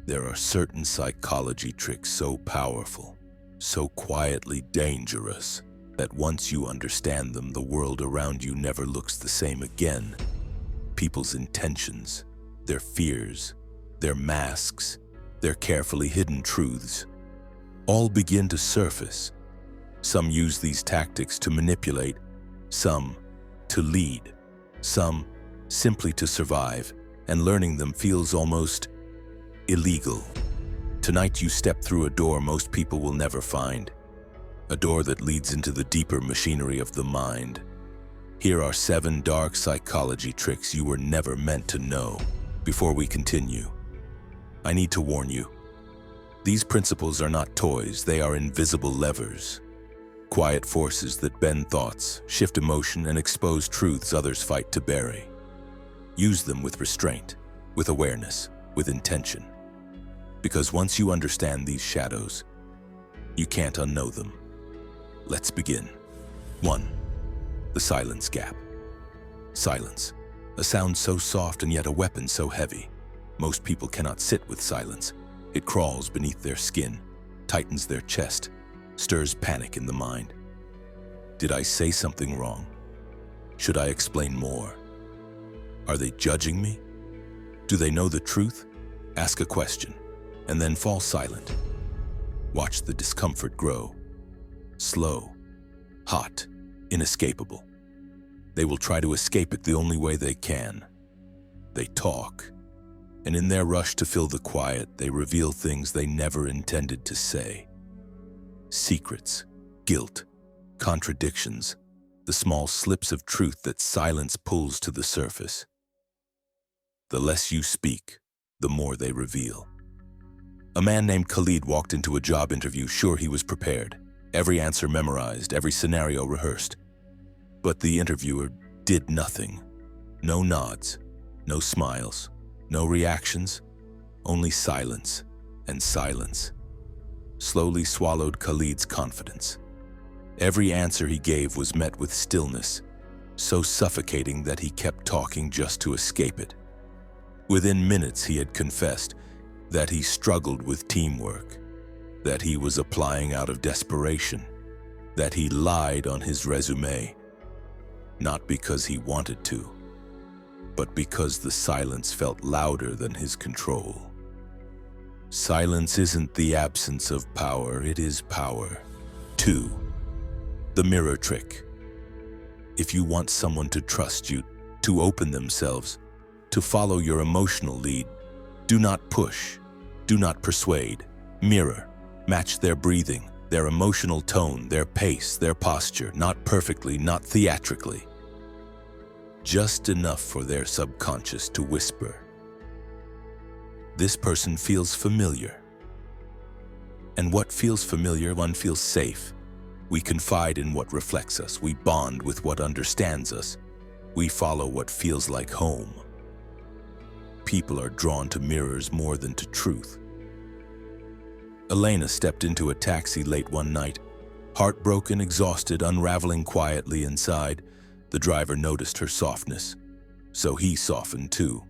There are certain psychology tricks so powerful, so quietly dangerous, that once you understand them, the world around you never looks the same again. People's intentions, their fears, their masks, their carefully hidden truths, all begin to surface. Some use these tactics to manipulate, some to lead, some simply to survive, and learning them feels almost illegal. Tonight you step through a door most people will never find, a door that leads into the deeper machinery of the mind. Here are 7 dark psychology tricks you were never meant to know. Before we continue, I need to warn you. These principles are not toys, they are invisible levers. Quiet forces that bend thoughts, shift emotion, and expose truths others fight to bury. Use them with restraint, with awareness, with intention. Because once you understand these shadows, you can't unknow them. Let's begin. 1. The silence gap. Silence. A sound so soft and yet a weapon so heavy. Most people cannot sit with silence. It crawls beneath their skin, tightens their chest, stirs panic in the mind. Did I say something wrong? Should I explain more? Are they judging me? Do they know the truth? Ask a question, and then fall silent. Watch the discomfort grow. Slow, hot, inescapable. They will try to escape it the only way they can. They talk, and in their rush to fill the quiet, they reveal things they never intended to say. Secrets, guilt, contradictions, the small slips of truth that silence pulls to the surface. The less you speak, the more they reveal. A man named Khalid walked into a job interview sure he was prepared. Every answer memorized, every scenario rehearsed. But the interviewer did nothing. No nods, no smiles, no reactions, only silence and silence. Slowly swallowed Khalid's confidence. Every answer he gave was met with stillness, so suffocating that he kept talking just to escape it. Within minutes he had confessed that he struggled with teamwork, that he was applying out of desperation, that he lied on his resume, not because he wanted to, but because the silence felt louder than his control. Silence isn't the absence of power, it is power. 2. The mirror trick. If you want someone to trust you, to open themselves, to follow your emotional lead, do not push, do not persuade. Mirror. Match their breathing, their emotional tone, their pace, their posture, not perfectly, not theatrically. Just enough for their subconscious to whisper, "This person feels familiar." And what feels familiar, one feels safe. We confide in what reflects us. We bond with what understands us. We follow what feels like home. People are drawn to mirrors more than to truth. Elena stepped into a taxi late one night. Heartbroken, exhausted, unraveling quietly inside, the driver noticed her softness. So he softened too.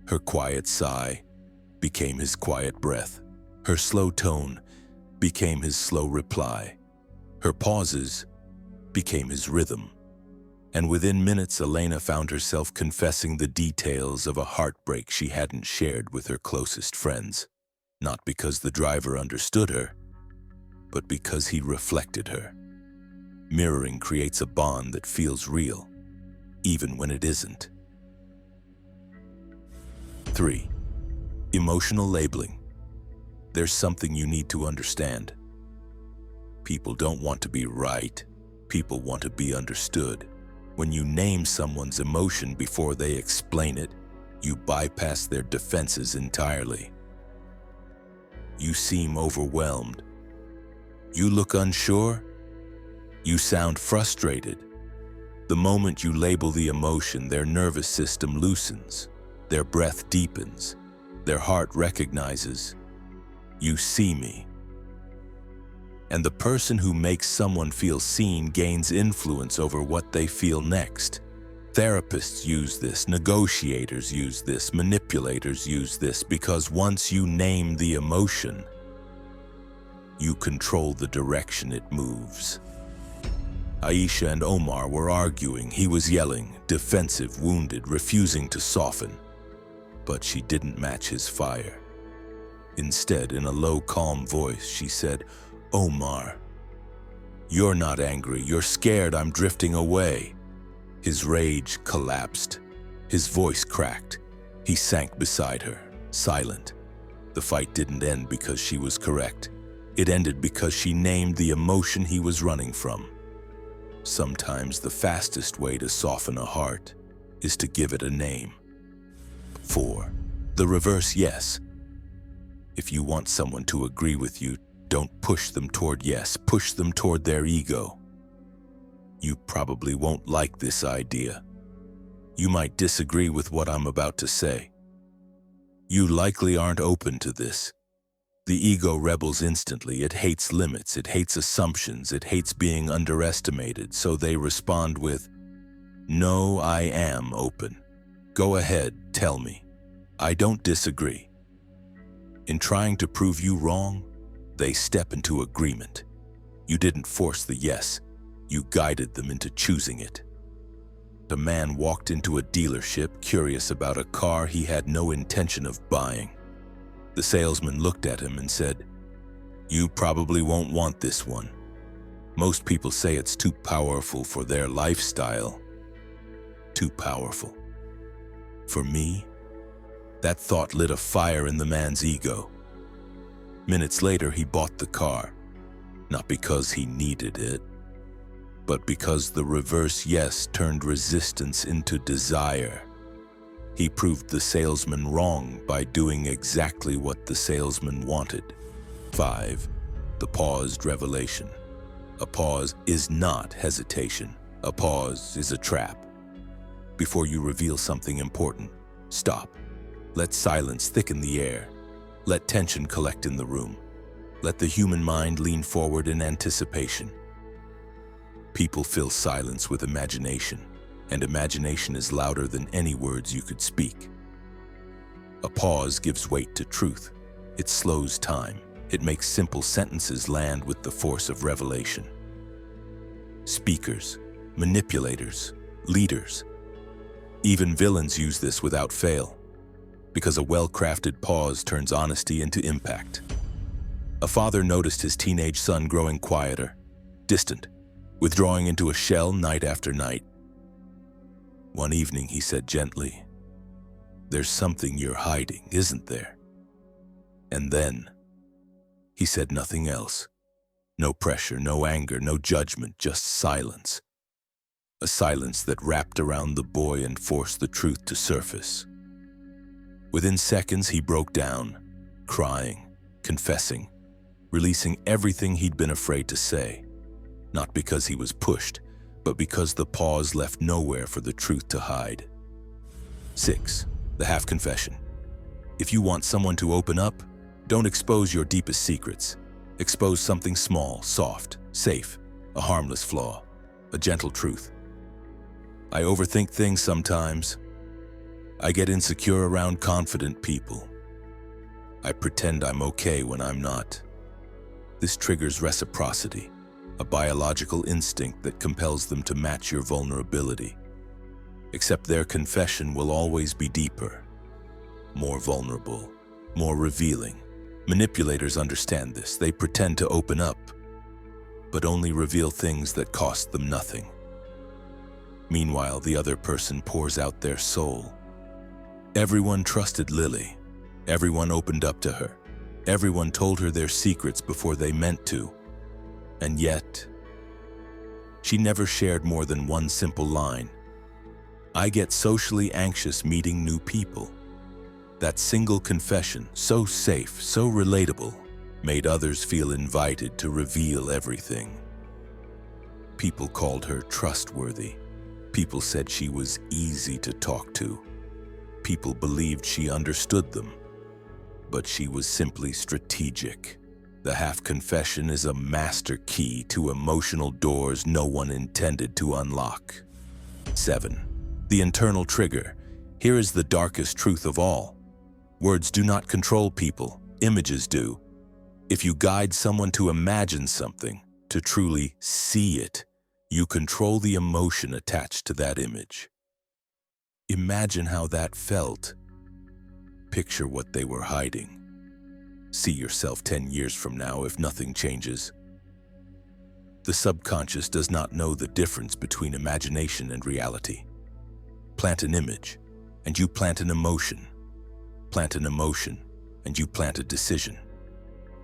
Her quiet sigh became his quiet breath. Her slow tone became his slow reply. Her pauses became his rhythm. And within minutes, Elena found herself confessing the details of a heartbreak she hadn't shared with her closest friends. Not because the driver understood her, but because he reflected her. Mirroring creates a bond that feels real, even when it isn't. 3. Emotional labeling. There's something you need to understand. People don't want to be right. People want to be understood. When you name someone's emotion before they explain it, you bypass their defenses entirely. You seem overwhelmed. You look unsure. You sound frustrated. The moment you label the emotion, their nervous system loosens, their breath deepens, their heart recognizes, "You see me." And the person who makes someone feel seen gains influence over what they feel next. Therapists use this, negotiators use this, manipulators use this, because once you name the emotion, you control the direction it moves. Aisha and Omar were arguing. He was yelling, defensive, wounded, refusing to soften. But she didn't match his fire. Instead, in a low, calm voice, she said, "Omar, you're not angry. You're scared I'm drifting away." His rage collapsed. His voice cracked. He sank beside her, silent. The fight didn't end because she was correct. It ended because she named the emotion he was running from. Sometimes the fastest way to soften a heart is to give it a name. 4. The reverse yes. If you want someone to agree with you, don't push them toward yes, push them toward their ego. You probably won't like this idea. You might disagree with what I'm about to say. You likely aren't open to this. The ego rebels instantly. It hates limits, it hates assumptions, it hates being underestimated, so they respond with, "No, I am open. Go ahead, tell me. I don't disagree." In trying to prove you wrong, they step into agreement. You didn't force the yes, you guided them into choosing it. A man walked into a dealership curious about a car he had no intention of buying. The salesman looked at him and said, "You probably won't want this one. Most people say it's too powerful for their lifestyle." Too powerful. For me, that thought lit a fire in the man's ego. Minutes later, he bought the car, not because he needed it, but because the reverse yes turned resistance into desire. He proved the salesman wrong by doing exactly what the salesman wanted. 5. The paused revelation. A pause is not hesitation. A pause is a trap. Before you reveal something important, stop. Let silence thicken the air. Let tension collect in the room. Let the human mind lean forward in anticipation. People fill silence with imagination, and imagination is louder than any words you could speak. A pause gives weight to truth. It slows time. It makes simple sentences land with the force of revelation. Speakers, manipulators, leaders, even villains use this without fail, because a well-crafted pause turns honesty into impact. A father noticed his teenage son growing quieter, distant, withdrawing into a shell night after night. One evening he said gently, "There's something you're hiding, isn't there?" And then he said nothing else. No pressure, no anger, no judgment, just silence. A silence that wrapped around the boy and forced the truth to surface. Within seconds, he broke down, crying, confessing, releasing everything he'd been afraid to say. Not because he was pushed, but because the pause left nowhere for the truth to hide. 6. The half confession. If you want someone to open up, don't expose your deepest secrets. Expose something small, soft, safe, a harmless flaw, a gentle truth. I overthink things sometimes. I get insecure around confident people. I pretend I'm okay when I'm not. This triggers reciprocity, a biological instinct that compels them to match your vulnerability. Except their confession will always be deeper, more vulnerable, more revealing. Manipulators understand this. They pretend to open up, but only reveal things that cost them nothing. Meanwhile, the other person pours out their soul. Everyone trusted Lily. Everyone opened up to her. Everyone told her their secrets before they meant to. And yet, she never shared more than one simple line. "I get socially anxious meeting new people." That single confession, so safe, so relatable, made others feel invited to reveal everything. People called her trustworthy. People said she was easy to talk to. People believed she understood them. But she was simply strategic. The half-confession is a master key to emotional doors no one intended to unlock. 7. The internal trigger. Here is the darkest truth of all. Words do not control people, images do. If you guide someone to imagine something, to truly see it, you control the emotion attached to that image. Imagine how that felt. Picture what they were hiding. See yourself 10 years from now if nothing changes. The subconscious does not know the difference between imagination and reality. Plant an image, and you plant an emotion. Plant an emotion, and you plant a decision.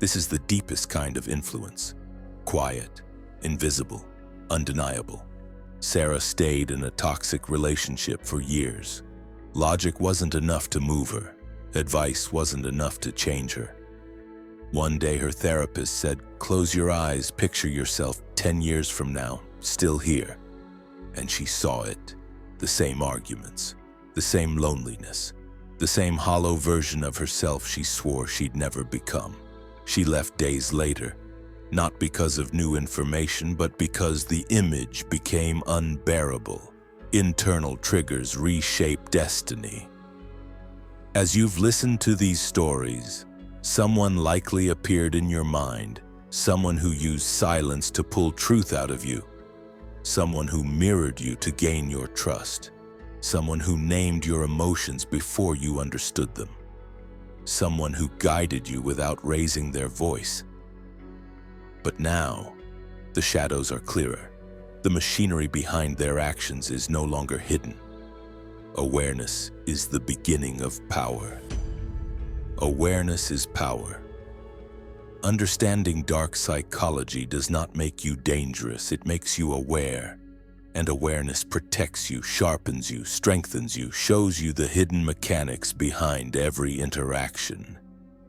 This is the deepest kind of influence. Quiet, invisible, undeniable. Sarah stayed in a toxic relationship for years. Logic wasn't enough to move her. Advice wasn't enough to change her. One day her therapist said, "Close your eyes, picture yourself 10 years from now, still here." And she saw it. The same arguments, the same loneliness, the same hollow version of herself she swore she'd never become. She left days later, not because of new information, but because the image became unbearable. Internal triggers reshape destiny. As you've listened to these stories, someone likely appeared in your mind, someone who used silence to pull truth out of you, someone who mirrored you to gain your trust, someone who named your emotions before you understood them, someone who guided you without raising their voice. But now, the shadows are clearer. The machinery behind their actions is no longer hidden. Awareness is the beginning of power. Awareness is power. Understanding dark psychology does not make you dangerous, it makes you aware. And awareness protects you, sharpens you, strengthens you, shows you the hidden mechanics behind every interaction.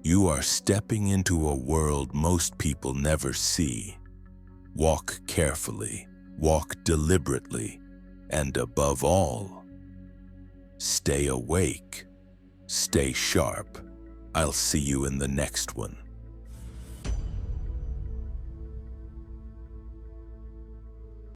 You are stepping into a world most people never see. Walk carefully, walk deliberately, and above all, stay awake, stay sharp. I'll see you in the next one.